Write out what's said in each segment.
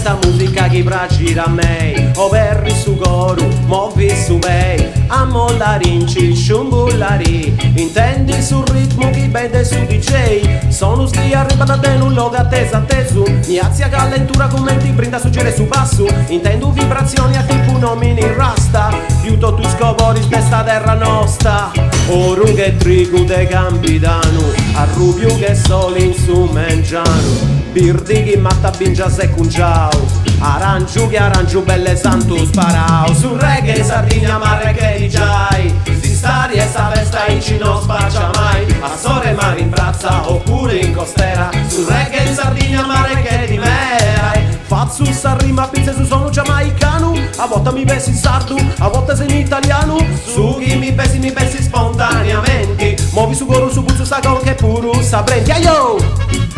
questa musica che piace a me. O verri su coro, muovi su bei, a mollarinci, sciumbullari. Intendi sul ritmo che bende su DJ. Sono sti arrivata da un logo attesa atteso. Mi azia calentura commenti brinda su gere su basso. Intendo vibrazioni a tipo nomini rasta. Piuttosto tu scoporis questa terra nostra. Orun che trigu de Campidano, a Rubio che soli in su Mengiano. Birdi che matta bingia se cunciao, arancio che arancio belle santo sparao. Sul reggae Sardegna mare che di giai, si stari e sa festa in ci non spaccia mai. A sore mare in brazza oppure in costera, sul reggae Sardegna mare che di merai. Fazzu sa rima pizze su sono giamaicano, a volte mi pensi sardo, a volte sei in italiano. Su chi mi pensi spontaneamente, muovi su goro su puzzo sa con che puru sa prendi aio.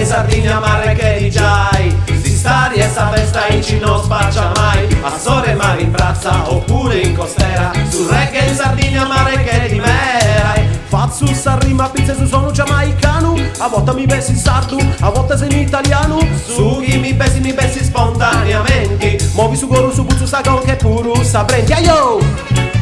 Sardegna mare che di giai, si stari e sa festa in ci non spaccia mai. A sore mare in brazza oppure in costera, sul reggae in Sardegna mare che di merai. Fazzu sa rima pizze su sono giamaicano, a volte mi pensi sardo, a volte sei in italiano. Su chi mi pensi spontaneamente, muovi su goro su puzzo sa con che puru sa prendi aio.